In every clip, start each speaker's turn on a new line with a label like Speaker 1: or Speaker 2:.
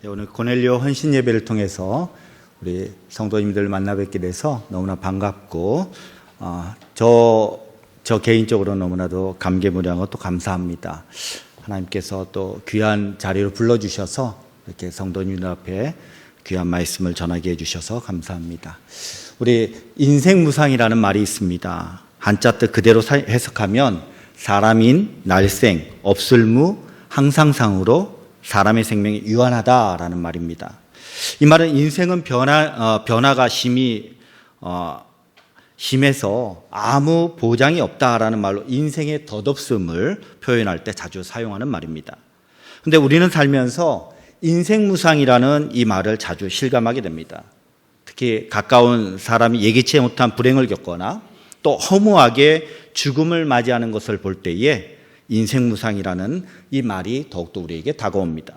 Speaker 1: 오늘 고넬료 헌신 예배를 통해서 우리 성도님들 만나 뵙게 돼서 너무나 반갑고 저 개인적으로 너무나도 감개무량하고 또 감사합니다. 하나님께서 또 귀한 자리로 불러주셔서 이렇게 성도님들 앞에 귀한 말씀을 전하게 해주셔서 감사합니다. 우리 인생무상이라는 말이 있습니다. 한자 뜻 그대로 해석하면 사람인 날생, 없을무, 항상상으로 사람의 생명이 유한하다라는 말입니다. 이 말은 인생은 변화가 심해서 아무 보장이 없다라는 말로 인생의 덧없음을 표현할 때 자주 사용하는 말입니다. 그런데 우리는 살면서 인생무상이라는 이 말을 자주 실감하게 됩니다. 특히 가까운 사람이 예기치 못한 불행을 겪거나 또 허무하게 죽음을 맞이하는 것을 볼 때에 인생무상이라는 이 말이 더욱더 우리에게 다가옵니다.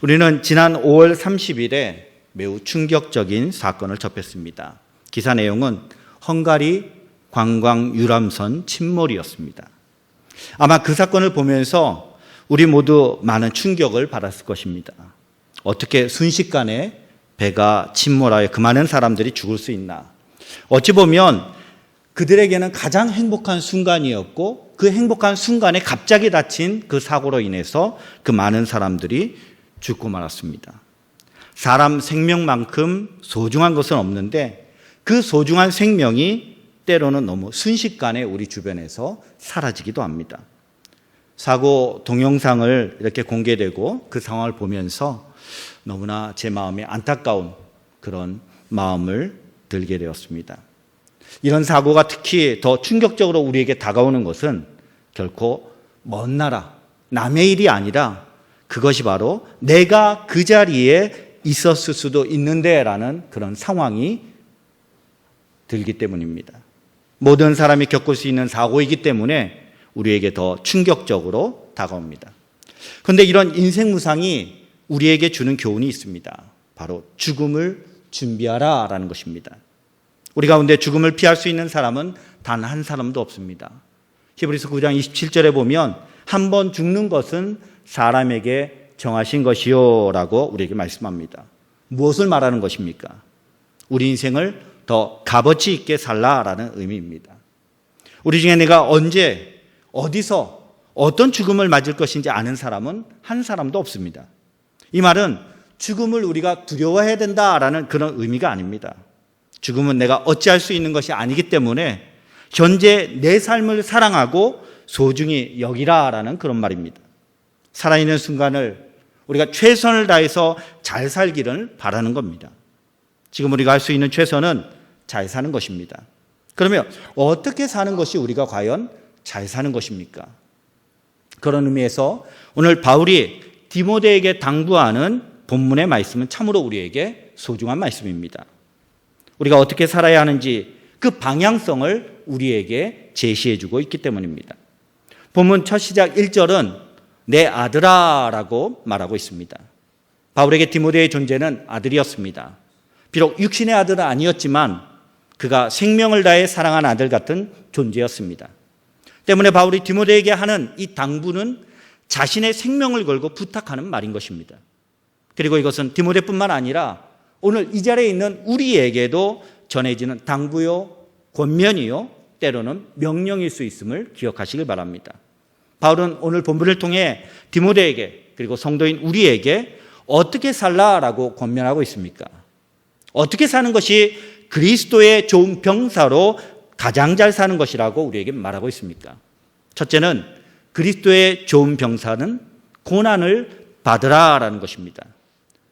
Speaker 1: 우리는 지난 5월 30일에 매우 충격적인 사건을 접했습니다. 기사 내용은 헝가리 관광 유람선 침몰이었습니다. 아마 그 사건을 보면서 우리 모두 많은 충격을 받았을 것입니다. 어떻게 순식간에 배가 침몰하여 그 많은 사람들이 죽을 수 있나? 어찌 보면 그들에게는 가장 행복한 순간이었고 그 행복한 순간에 갑자기 닥친 그 사고로 인해서 그 많은 사람들이 죽고 말았습니다. 사람 생명만큼 소중한 것은 없는데 그 소중한 생명이 때로는 너무 순식간에 우리 주변에서 사라지기도 합니다. 사고 동영상을 이렇게 공개되고 그 상황을 보면서 너무나 제 마음에 안타까운 그런 마음을 들게 되었습니다. 이런 사고가 특히 더 충격적으로 우리에게 다가오는 것은 결코 먼 나라, 남의 일이 아니라 그것이 바로 내가 그 자리에 있었을 수도 있는데라는 그런 상황이 들기 때문입니다. 모든 사람이 겪을 수 있는 사고이기 때문에 우리에게 더 충격적으로 다가옵니다. 그런데 이런 인생무상이 우리에게 주는 교훈이 있습니다. 바로 죽음을 준비하라라는 것입니다. 우리 가운데 죽음을 피할 수 있는 사람은 단 한 사람도 없습니다. 히브리서 9장 27절에 보면 한 번 죽는 것은 사람에게 정하신 것이요 라고 우리에게 말씀합니다. 무엇을 말하는 것입니까? 우리 인생을 더 값어치 있게 살라라는 의미입니다. 우리 중에 내가 언제 어디서 어떤 죽음을 맞을 것인지 아는 사람은 한 사람도 없습니다. 이 말은 죽음을 우리가 두려워해야 된다라는 그런 의미가 아닙니다. 죽음은 내가 어찌할 수 있는 것이 아니기 때문에 현재 내 삶을 사랑하고 소중히 여기라라는 그런 말입니다. 살아있는 순간을 우리가 최선을 다해서 잘 살기를 바라는 겁니다. 지금 우리가 할 수 있는 최선은 잘 사는 것입니다. 그러면 어떻게 사는 것이 우리가 과연 잘 사는 것입니까? 그런 의미에서 오늘 바울이 디모데에게 당부하는 본문의 말씀은 참으로 우리에게 소중한 말씀입니다. 우리가 어떻게 살아야 하는지 그 방향성을 우리에게 제시해주고 있기 때문입니다. 본문 첫 시작 1절은 내 아들아 라고 말하고 있습니다. 바울에게 디모데의 존재는 아들이었습니다. 비록 육신의 아들은 아니었지만 그가 생명을 다해 사랑한 아들 같은 존재였습니다. 때문에 바울이 디모데에게 하는 이 당부는 자신의 생명을 걸고 부탁하는 말인 것입니다. 그리고 이것은 디모데뿐만 아니라 오늘 이 자리에 있는 우리에게도 전해지는 당부요, 권면이요, 때로는 명령일 수 있음을 기억하시길 바랍니다. 바울은 오늘 본문을 통해 디모데에게 그리고 성도인 우리에게 어떻게 살라라고 권면하고 있습니까? 어떻게 사는 것이 그리스도의 좋은 병사로 가장 잘 사는 것이라고 우리에게 말하고 있습니까? 첫째는 그리스도의 좋은 병사는 고난을 받으라라는 것입니다.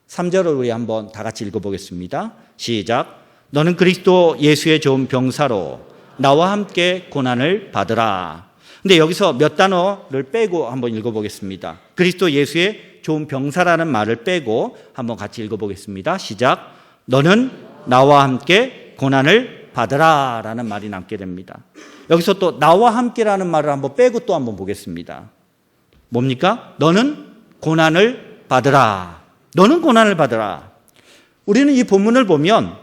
Speaker 1: 3절을 우리 한번 다 같이 읽어보겠습니다. 시작. 너는 그리스도 예수의 좋은 병사로 나와 함께 고난을 받으라. 근데 여기서 몇 단어를 빼고 한번 읽어보겠습니다. 그리스도 예수의 좋은 병사라는 말을 빼고 한번 같이 읽어보겠습니다. 시작. 너는 나와 함께 고난을 받으라 라는 말이 남게 됩니다. 여기서 또 나와 함께라는 말을 한번 빼고 또 한번 보겠습니다. 뭡니까? 너는 고난을 받으라. 너는 고난을 받으라. 우리는 이 본문을 보면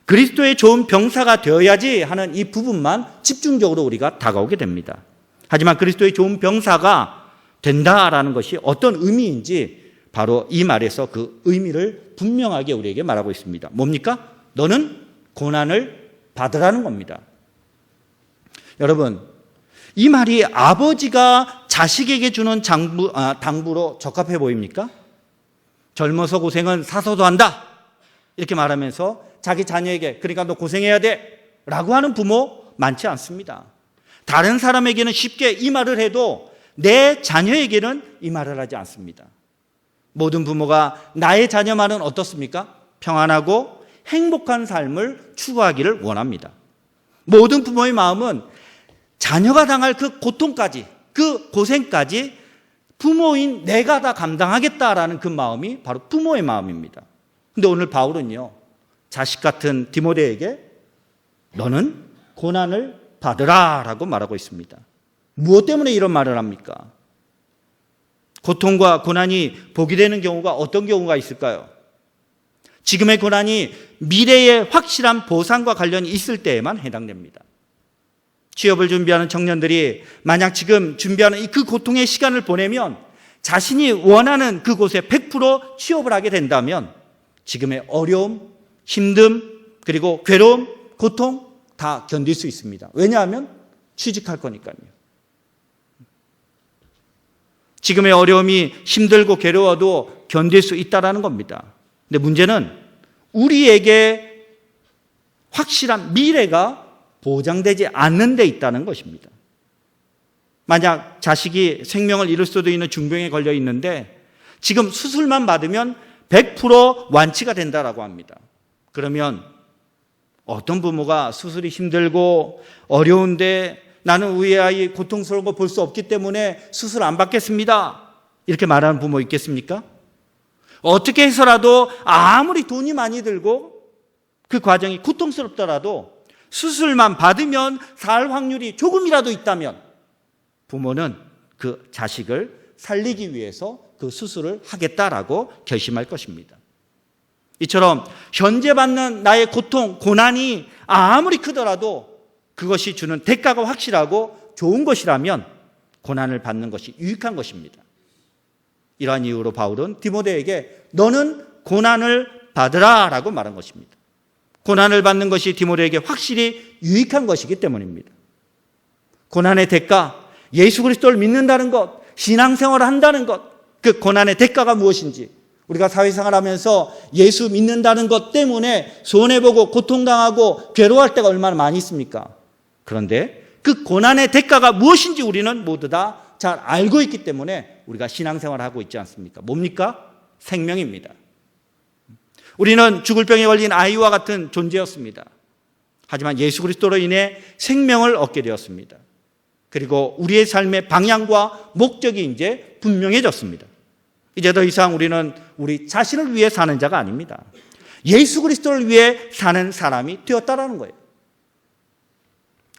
Speaker 1: 그리스도의 좋은 병사가 되어야지 하는 이 부분만 집중적으로 우리가 다가오게 됩니다. 하지만 그리스도의 좋은 병사가 된다라는 것이 어떤 의미인지 바로 이 말에서 그 의미를 분명하게 우리에게 말하고 있습니다. 뭡니까? 너는 고난을 받으라는 겁니다. 여러분, 이 말이 아버지가 자식에게 주는 당부로 적합해 보입니까? 젊어서 고생은 사서도 한다 이렇게 말하면서 자기 자녀에게 그러니까 너 고생해야 돼 라고 하는 부모 많지 않습니다. 다른 사람에게는 쉽게 이 말을 해도 내 자녀에게는 이 말을 하지 않습니다. 모든 부모가 나의 자녀만은 어떻습니까? 평안하고 행복한 삶을 추구하기를 원합니다. 모든 부모의 마음은 자녀가 당할 그 고통까지, 그 고생까지 부모인 내가 다 감당하겠다라는 그 마음이 바로 부모의 마음입니다. 근데 오늘 바울은요, 자식 같은 디모데에게 너는 고난을 받으라 라고 말하고 있습니다. 무엇 때문에 이런 말을 합니까? 고통과 고난이 복이 되는 경우가 어떤 경우가 있을까요? 지금의 고난이 미래의 확실한 보상과 관련이 있을 때에만 해당됩니다. 취업을 준비하는 청년들이 만약 지금 준비하는 그 고통의 시간을 보내면 자신이 원하는 그곳에 100% 취업을 하게 된다면 지금의 어려움, 힘듦, 그리고 괴로움, 고통 다 견딜 수 있습니다. 왜냐하면 취직할 거니까요. 지금의 어려움이 힘들고 괴로워도 견딜 수 있다는 겁니다. 근데 문제는 우리에게 확실한 미래가 보장되지 않는 데 있다는 것입니다. 만약 자식이 생명을 잃을 수도 있는 중병에 걸려 있는데 지금 수술만 받으면 100% 완치가 된다라고 합니다. 그러면 어떤 부모가 수술이 힘들고 어려운데 나는 우리 아이 고통스러운 거 볼 수 없기 때문에 수술 안 받겠습니다 이렇게 말하는 부모 있겠습니까? 어떻게 해서라도 아무리 돈이 많이 들고 그 과정이 고통스럽더라도 수술만 받으면 살 확률이 조금이라도 있다면 부모는 그 자식을 살리기 위해서 그 수술을 하겠다라고 결심할 것입니다. 이처럼 현재 받는 나의 고통, 고난이 아무리 크더라도 그것이 주는 대가가 확실하고 좋은 것이라면 고난을 받는 것이 유익한 것입니다. 이러한 이유로 바울은 디모데에게 너는 고난을 받으라 라고 말한 것입니다. 고난을 받는 것이 디모데에게 확실히 유익한 것이기 때문입니다. 고난의 대가, 예수 그리스도를 믿는다는 것, 신앙생활을 한다는 것, 그 고난의 대가가 무엇인지 우리가 사회생활하면서 예수 믿는다는 것 때문에 손해보고 고통당하고 괴로워할 때가 얼마나 많이 있습니까? 그런데 그 고난의 대가가 무엇인지 우리는 모두 다 잘 알고 있기 때문에 우리가 신앙생활을 하고 있지 않습니까? 뭡니까? 생명입니다. 우리는 죽을 병에 걸린 아이와 같은 존재였습니다. 하지만 예수 그리스도로 인해 생명을 얻게 되었습니다. 그리고 우리의 삶의 방향과 목적이 이제 분명해졌습니다. 이제 더 이상 우리는 우리 자신을 위해 사는 자가 아닙니다. 예수 그리스도를 위해 사는 사람이 되었다라는 거예요.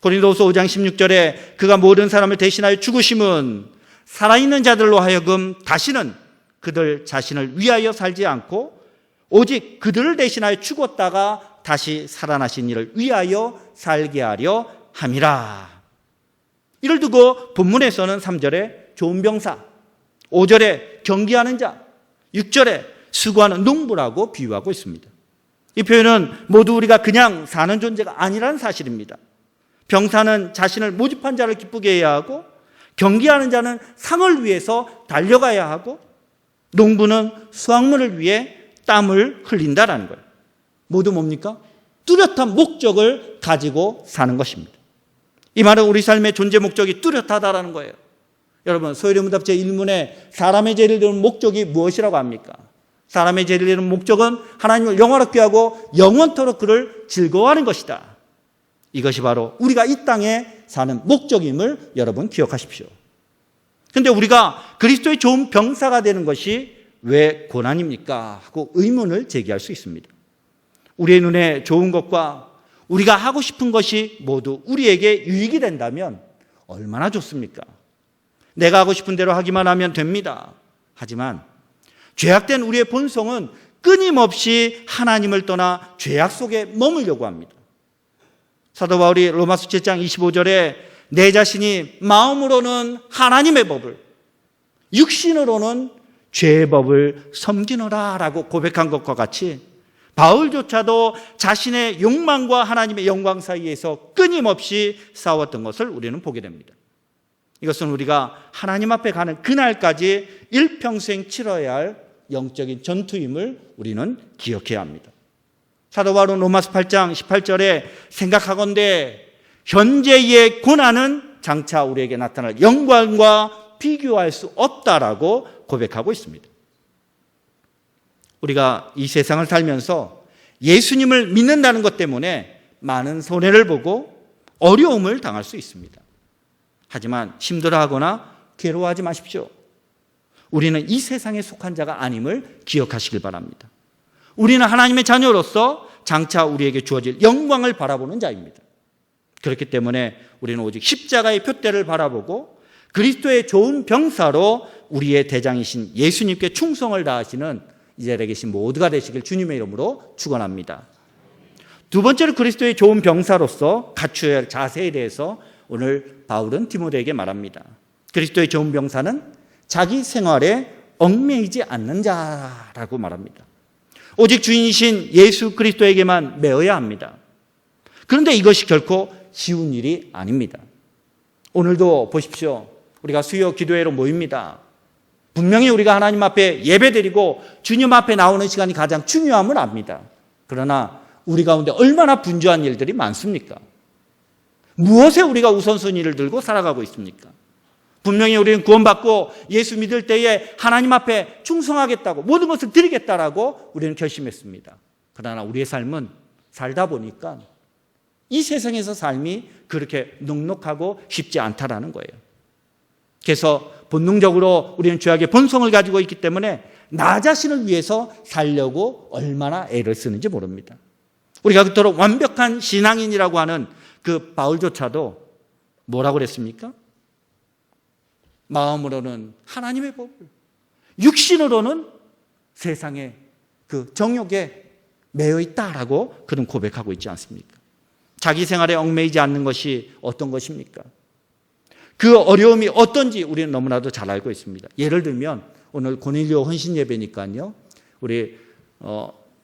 Speaker 1: 고린도후서 5장 16절에 그가 모든 사람을 대신하여 죽으심은 살아있는 자들로 하여금 다시는 그들 자신을 위하여 살지 않고 오직 그들을 대신하여 죽었다가 다시 살아나신 이를 위하여 살게 하려 함이라. 이를 두고 본문에서는 3절에 좋은 병사, 5절에 경기하는 자, 6절에 수고하는 농부라고 비유하고 있습니다. 이 표현은 모두 우리가 그냥 사는 존재가 아니라는 사실입니다. 병사는 자신을 모집한 자를 기쁘게 해야 하고 경기하는 자는 상을 위해서 달려가야 하고 농부는 수확물을 위해 땀을 흘린다라는 거예요. 모두 뭡니까? 뚜렷한 목적을 가지고 사는 것입니다. 이 말은 우리 삶의 존재 목적이 뚜렷하다라는 거예요. 여러분, 소요리문답 제1문에 사람의 죄를 지는 목적이 무엇이라고 합니까? 사람의 죄를 지는 목적은 하나님을 영화롭게 하고 영원토록 그를 즐거워하는 것이다. 이것이 바로 우리가 이 땅에 사는 목적임을 여러분 기억하십시오. 그런데 우리가 그리스도의 좋은 병사가 되는 것이 왜 고난입니까? 하고 의문을 제기할 수 있습니다. 우리의 눈에 좋은 것과 우리가 하고 싶은 것이 모두 우리에게 유익이 된다면 얼마나 좋습니까? 내가 하고 싶은 대로 하기만 하면 됩니다. 하지만 죄악된 우리의 본성은 끊임없이 하나님을 떠나 죄악 속에 머물려고 합니다. 사도 바울이 로마서 7장 25절에 내 자신이 마음으로는 하나님의 법을, 육신으로는 죄의 법을 섬기노라 라고 고백한 것과 같이 바울조차도 자신의 욕망과 하나님의 영광 사이에서 끊임없이 싸웠던 것을 우리는 보게 됩니다. 이것은 우리가 하나님 앞에 가는 그날까지 일평생 치러야 할 영적인 전투임을 우리는 기억해야 합니다. 사도 바울은 로마서 8장 18절에 생각하건대 현재의 고난은 장차 우리에게 나타날 영광과 비교할 수 없다라고 고백하고 있습니다. 우리가 이 세상을 살면서 예수님을 믿는다는 것 때문에 많은 손해를 보고 어려움을 당할 수 있습니다. 하지만 힘들어하거나 괴로워하지 마십시오. 우리는 이 세상에 속한 자가 아님을 기억하시길 바랍니다. 우리는 하나님의 자녀로서 장차 우리에게 주어질 영광을 바라보는 자입니다. 그렇기 때문에 우리는 오직 십자가의 표대를 바라보고 그리스도의 좋은 병사로 우리의 대장이신 예수님께 충성을 다하시는 이 자리에 계신 모두가 되시길 주님의 이름으로 축원합니다. 두 번째로 그리스도의 좋은 병사로서 갖추어야 할 자세에 대해서 오늘 바울은 디모데에게 말합니다. 그리스도의 좋은 병사는 자기 생활에 얽매이지 않는 자라고 말합니다. 오직 주인이신 예수 그리스도에게만 매어야 합니다. 그런데 이것이 결코 쉬운 일이 아닙니다. 오늘도 보십시오. 우리가 수요 기도회로 모입니다. 분명히 우리가 하나님 앞에 예배드리고 주님 앞에 나오는 시간이 가장 중요함을 압니다. 그러나 우리 가운데 얼마나 분주한 일들이 많습니까? 무엇에 우리가 우선순위를 들고 살아가고 있습니까? 분명히 우리는 구원받고 예수 믿을 때에 하나님 앞에 충성하겠다고 모든 것을 드리겠다라고 우리는 결심했습니다. 그러나 우리의 삶은 살다 보니까 이 세상에서 삶이 그렇게 넉넉하고 쉽지 않다라는 거예요. 그래서 본능적으로 우리는 죄악의 본성을 가지고 있기 때문에 나 자신을 위해서 살려고 얼마나 애를 쓰는지 모릅니다. 우리가 그토록 완벽한 신앙인이라고 하는 그 바울조차도 뭐라고 그랬습니까? 마음으로는 하나님의 법을, 육신으로는 세상의 그 정욕에 매여 있다라고 그는 고백하고 있지 않습니까? 자기 생활에 얽매이지 않는 것이 어떤 것입니까? 그 어려움이 어떤지 우리는 너무나도 잘 알고 있습니다. 예를 들면 오늘 고넬료 헌신 예배니까요. 우리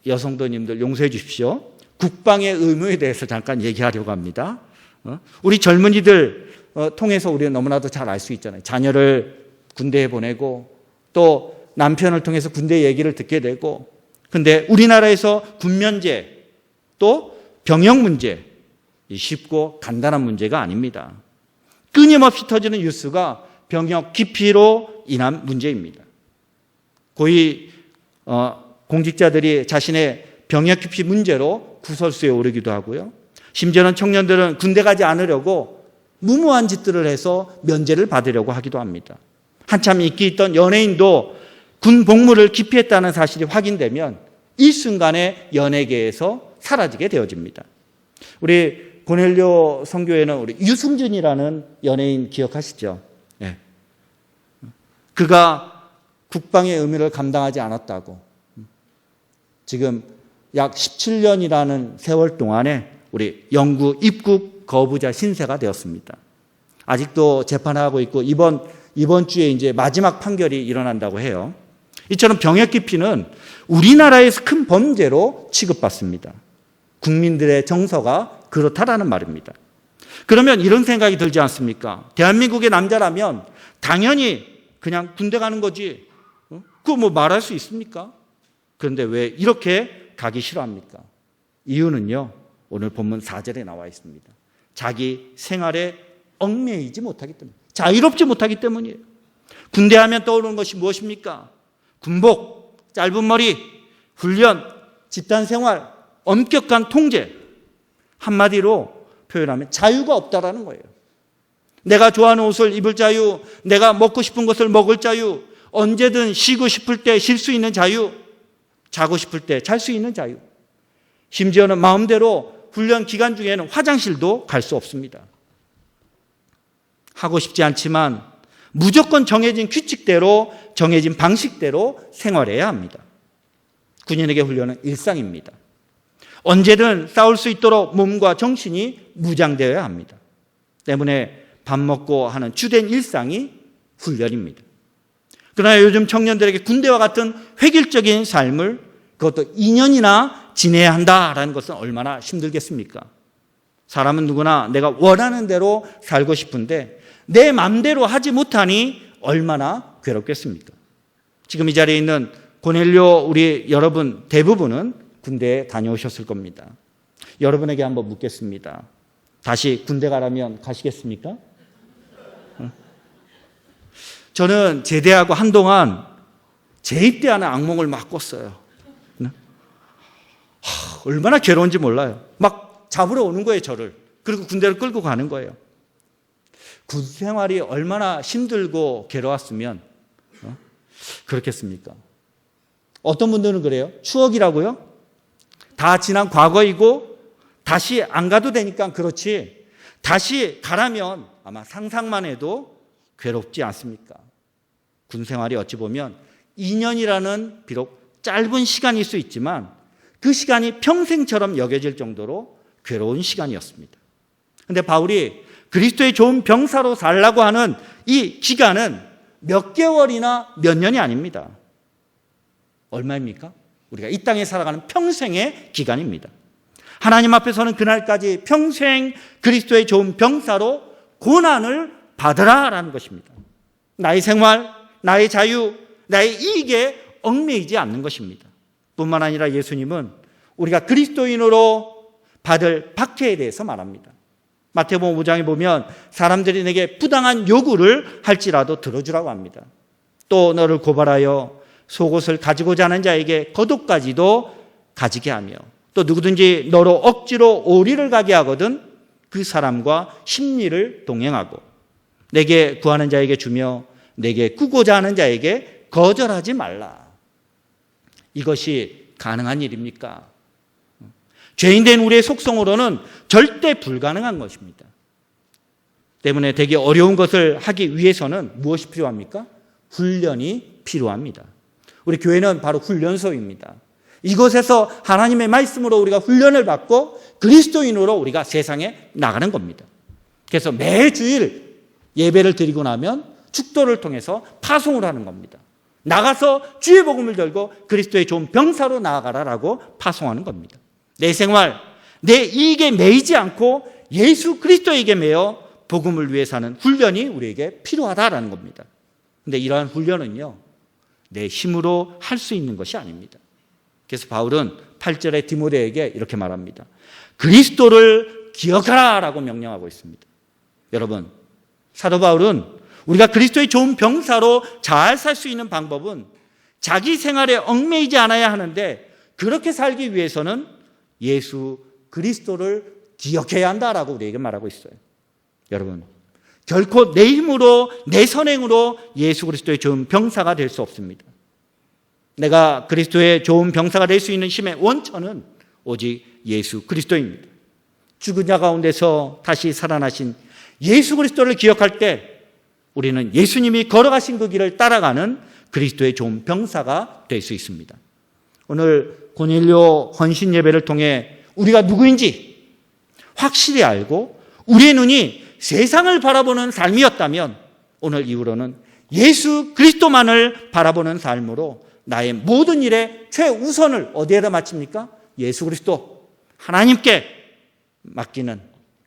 Speaker 1: 여성도님들 용서해 주십시오. 국방의 의무에 대해서 잠깐 얘기하려고 합니다. 우리 젊은이들 통해서 우리는 너무나도 잘 알 수 있잖아요. 자녀를 군대에 보내고 또 남편을 통해서 군대 얘기를 듣게 되고, 근데 우리나라에서 군면제 또 병역 문제, 쉽고 간단한 문제가 아닙니다. 끊임없이 터지는 뉴스가 병역 기피로 인한 문제입니다. 고위 공직자들이 자신의 병역 기피 문제로 구설수에 오르기도 하고요. 심지어는 청년들은 군대 가지 않으려고 무모한 짓들을 해서 면제를 받으려고 하기도 합니다. 한참 인기 있던 연예인도 군 복무를 기피했다는 사실이 확인되면 일순간에 연예계에서 사라지게 되어집니다. 우리 고넬료 선교회는 우리 유승준이라는 연예인 기억하시죠? 네. 그가 국방의 의무를 감당하지 않았다고 지금 약 17년이라는 세월 동안에 우리 영구 입국 거부자 신세가 되었습니다. 아직도 재판하고 있고 이번 주에 이제 마지막 판결이 일어난다고 해요. 이처럼 병역 기피는 우리나라에서 큰 범죄로 취급받습니다. 국민들의 정서가 그렇다라는 말입니다. 그러면 이런 생각이 들지 않습니까? 대한민국의 남자라면 당연히 그냥 군대 가는 거지. 그거 뭐 말할 수 있습니까? 그런데 왜 이렇게 가기 싫어합니까? 이유는요, 오늘 본문 4절에 나와 있습니다. 자기 생활에 얽매이지 못하기 때문에, 자유롭지 못하기 때문이에요. 군대 하면 떠오르는 것이 무엇입니까? 군복, 짧은 머리, 훈련, 집단 생활, 엄격한 통제. 한마디로 표현하면 자유가 없다라는 거예요. 내가 좋아하는 옷을 입을 자유, 내가 먹고 싶은 것을 먹을 자유, 언제든 쉬고 싶을 때 쉴 수 있는 자유, 자고 싶을 때 잘 수 있는 자유. 심지어는 마음대로 훈련 기간 중에는 화장실도 갈 수 없습니다. 하고 싶지 않지만 무조건 정해진 규칙대로, 정해진 방식대로 생활해야 합니다. 군인에게 훈련은 일상입니다. 언제든 싸울 수 있도록 몸과 정신이 무장되어야 합니다. 때문에 밥 먹고 하는 주된 일상이 훈련입니다. 그러나 요즘 청년들에게 군대와 같은 획일적인 삶을 그것도 2년이나 지내야 한다라는 것은 얼마나 힘들겠습니까? 사람은 누구나 내가 원하는 대로 살고 싶은데 내 맘대로 하지 못하니 얼마나 괴롭겠습니까? 지금 이 자리에 있는 고넬료 우리 여러분 대부분은 군대에 다녀오셨을 겁니다. 여러분에게 한번 묻겠습니다. 다시 군대 가라면 가시겠습니까? 저는 제대하고 한동안 재입대하는 악몽을 막 꿨어요. 얼마나 괴로운지 몰라요. 막 잡으러 오는 거예요, 저를. 그리고 군대를 끌고 가는 거예요. 군 생활이 얼마나 힘들고 괴로웠으면 그렇겠습니까? 어떤 분들은 그래요. 추억이라고요? 다 지난 과거이고 다시 안 가도 되니까 그렇지 다시 가라면 아마 상상만 해도 괴롭지 않습니까? 군 생활이 어찌 보면 2년이라는 비록 짧은 시간일 수 있지만 그 시간이 평생처럼 여겨질 정도로 괴로운 시간이었습니다. 그런데 바울이 그리스도의 좋은 병사로 살라고 하는 이 기간은 몇 개월이나 몇 년이 아닙니다. 얼마입니까? 우리가 이 땅에 살아가는 평생의 기간입니다. 하나님 앞에서는 그날까지 평생 그리스도의 좋은 병사로 고난을 받으라라는 것입니다. 나의 생활, 나의 자유, 나의 이익에 얽매이지 않는 것입니다. 뿐만 아니라 예수님은 우리가 그리스도인으로 받을 박해에 대해서 말합니다. 마태복음 5장에 보면 사람들이 내게 부당한 요구를 할지라도 들어주라고 합니다. 또 너를 고발하여 속옷을 가지고자 하는 자에게 겉옷까지도 가지게 하며 또 누구든지 너로 억지로 오리를 가게 하거든 그 사람과 심리를 동행하고 내게 구하는 자에게 주며 내게 꾸고자 하는 자에게 거절하지 말라. 이것이 가능한 일입니까? 죄인된 우리의 속성으로는 절대 불가능한 것입니다. 때문에 되게 어려운 것을 하기 위해서는 무엇이 필요합니까? 훈련이 필요합니다. 우리 교회는 바로 훈련소입니다. 이곳에서 하나님의 말씀으로 우리가 훈련을 받고 그리스도인으로 우리가 세상에 나가는 겁니다. 그래서 매주일 예배를 드리고 나면 축도를 통해서 파송을 하는 겁니다. 나가서 주의 복음을 들고 그리스도의 좋은 병사로 나아가라라고 파송하는 겁니다. 내 생활, 내 이익에 매이지 않고 예수 그리스도에게 매여 복음을 위해 사는 훈련이 우리에게 필요하다라는 겁니다. 그런데 이러한 훈련은요, 내 힘으로 할 수 있는 것이 아닙니다. 그래서 바울은 8절에 디모데에게 이렇게 말합니다. 그리스도를 기억하라라고 명령하고 있습니다. 여러분, 사도 바울은 우리가 그리스도의 좋은 병사로 잘 살 수 있는 방법은 자기 생활에 얽매이지 않아야 하는데 그렇게 살기 위해서는 예수 그리스도를 기억해야 한다라고 우리에게 말하고 있어요. 여러분, 결코 내 힘으로 내 선행으로 예수 그리스도의 좋은 병사가 될 수 없습니다. 내가 그리스도의 좋은 병사가 될 수 있는 힘의 원천은 오직 예수 그리스도입니다. 죽은 자 가운데서 다시 살아나신 예수 그리스도를 기억할 때 우리는 예수님이 걸어가신 그 길을 따라가는 그리스도의 좋은 병사가 될 수 있습니다. 오늘 고넬료 헌신 예배를 통해 우리가 누구인지 확실히 알고 우리의 눈이 세상을 바라보는 삶이었다면 오늘 이후로는 예수 그리스도만을 바라보는 삶으로 나의 모든 일에 최우선을 어디에다 마칩니까? 예수 그리스도 하나님께 맡기는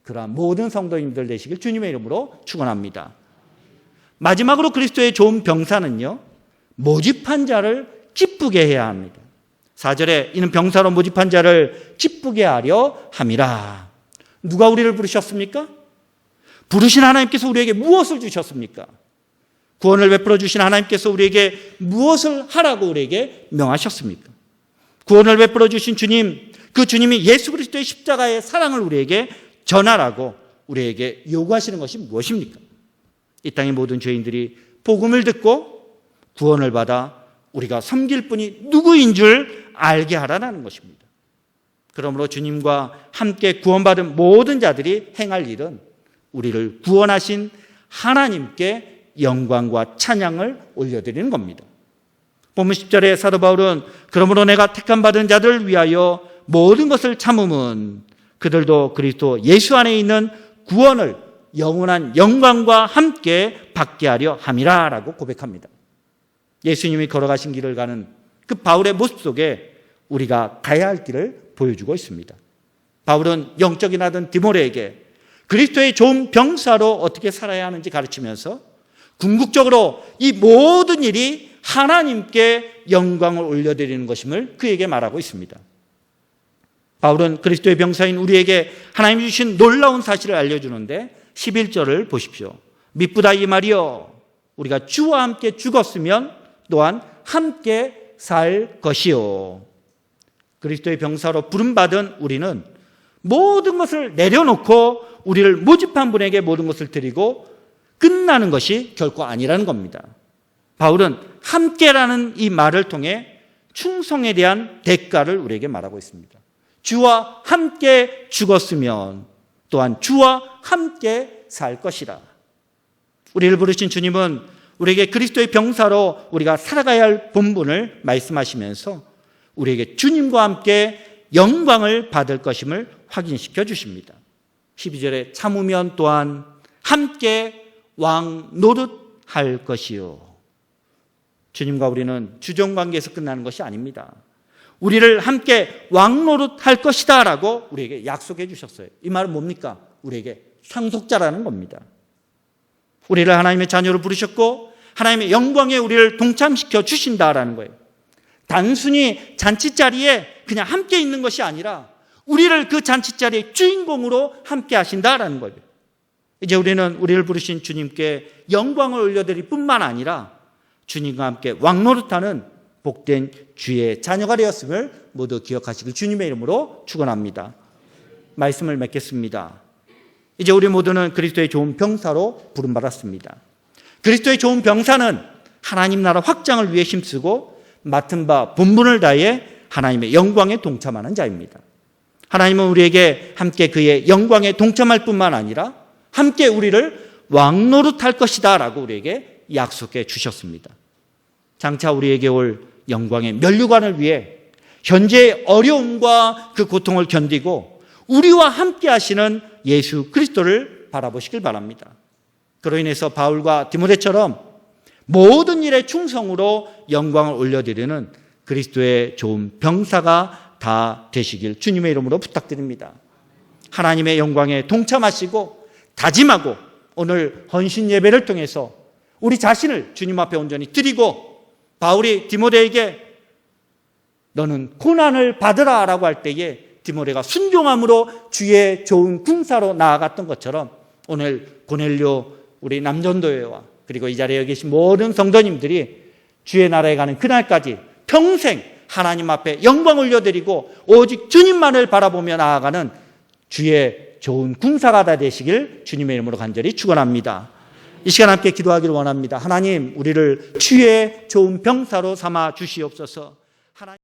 Speaker 1: 그러한 모든 성도님들 되시길 주님의 이름으로 축원합니다. 마지막으로 그리스도의 좋은 병사는요, 모집한 자를 기쁘게 해야 합니다. 4절에 이는 병사로 모집한 자를 기쁘게 하려 함이라. 누가 우리를 부르셨습니까? 부르신 하나님께서 우리에게 무엇을 주셨습니까? 구원을 베풀어 주신 하나님께서 우리에게 무엇을 하라고 우리에게 명하셨습니까? 구원을 베풀어 주신 주님, 그 주님이 예수 그리스도의 십자가의 사랑을 우리에게 전하라고 우리에게 요구하시는 것이 무엇입니까? 이 땅의 모든 죄인들이 복음을 듣고 구원을 받아 우리가 섬길 분이 누구인 줄 알게 하라는 것입니다. 그러므로 주님과 함께 구원받은 모든 자들이 행할 일은 우리를 구원하신 하나님께 영광과 찬양을 올려드리는 겁니다. 본문 10절에 사도 바울은 그러므로 내가 택함받은 자들을 위하여 모든 것을 참음은 그들도 그리스도 예수 안에 있는 구원을 영원한 영광과 함께 받게 하려 함이라 라고 고백합니다. 예수님이 걸어가신 길을 가는 그 바울의 모습 속에 우리가 가야 할 길을 보여주고 있습니다. 바울은 영적인 아들 디모데에게 그리스도의 좋은 병사로 어떻게 살아야 하는지 가르치면서 궁극적으로 이 모든 일이 하나님께 영광을 올려드리는 것임을 그에게 말하고 있습니다. 바울은 그리스도의 병사인 우리에게 하나님이 주신 놀라운 사실을 알려주는데 11절을 보십시오. 미쁘다 이 말이여, 우리가 주와 함께 죽었으면 또한 함께 살 것이요. 그리스도의 병사로 부름받은 우리는 모든 것을 내려놓고 우리를 모집한 분에게 모든 것을 드리고 끝나는 것이 결코 아니라는 겁니다. 바울은 함께라는 이 말을 통해 충성에 대한 대가를 우리에게 말하고 있습니다. 주와 함께 죽었으면 또한 주와 함께 살 것이라. 우리를 부르신 주님은 우리에게 그리스도의 병사로 우리가 살아가야 할 본분을 말씀하시면서 우리에게 주님과 함께 영광을 받을 것임을 확인시켜 주십니다. 12절에 참으면 또한 함께 왕 노릇할 것이요. 주님과 우리는 주종관계에서 끝나는 것이 아닙니다. 우리를 함께 왕 노릇할 것이다 라고 우리에게 약속해 주셨어요. 이 말은 뭡니까? 우리에게 상속자라는 겁니다. 우리를 하나님의 자녀로 부르셨고 하나님의 영광에 우리를 동참시켜 주신다라는 거예요. 단순히 잔치자리에 그냥 함께 있는 것이 아니라 우리를 그 잔치자리의 주인공으로 함께 하신다라는 거예요. 이제 우리는 우리를 부르신 주님께 영광을 올려드릴 뿐만 아니라 주님과 함께 왕노릇하는 복된 주의 자녀가 되었음을 모두 기억하시길 주님의 이름으로 축원합니다. 말씀을 맺겠습니다. 이제 우리 모두는 그리스도의 좋은 병사로 부름받았습니다. 그리스도의 좋은 병사는 하나님 나라 확장을 위해 힘쓰고 맡은 바 본분을 다해 하나님의 영광에 동참하는 자입니다. 하나님은 우리에게 함께 그의 영광에 동참할 뿐만 아니라 함께 우리를 왕노릇할 것이다 라고 우리에게 약속해 주셨습니다. 장차 우리에게 올 영광의 면류관을 위해 현재의 어려움과 그 고통을 견디고 우리와 함께 하시는 예수 그리스도를 바라보시길 바랍니다. 그로 인해서 바울과 디모데처럼 모든 일에 충성으로 영광을 올려드리는 그리스도의 좋은 병사가 다 되시길 주님의 이름으로 부탁드립니다. 하나님의 영광에 동참하시고 다짐하고 오늘 헌신 예배를 통해서 우리 자신을 주님 앞에 온전히 드리고 바울이 디모데에게 너는 고난을 받으라 라고 할 때에 디모데가 순종함으로 주의 좋은 군사로 나아갔던 것처럼 오늘 고넬료 우리 남전도회와 그리고 이 자리에 계신 모든 성도님들이 주의 나라에 가는 그날까지 평생 하나님 앞에 영광 올려드리고 오직 주님만을 바라보며 나아가는 주의 좋은 군사가 다 되시길 주님의 이름으로 간절히 축원합니다. 이 시간 함께 기도하기를 원합니다. 하나님, 우리를 주의 좋은 병사로 삼아 주시옵소서.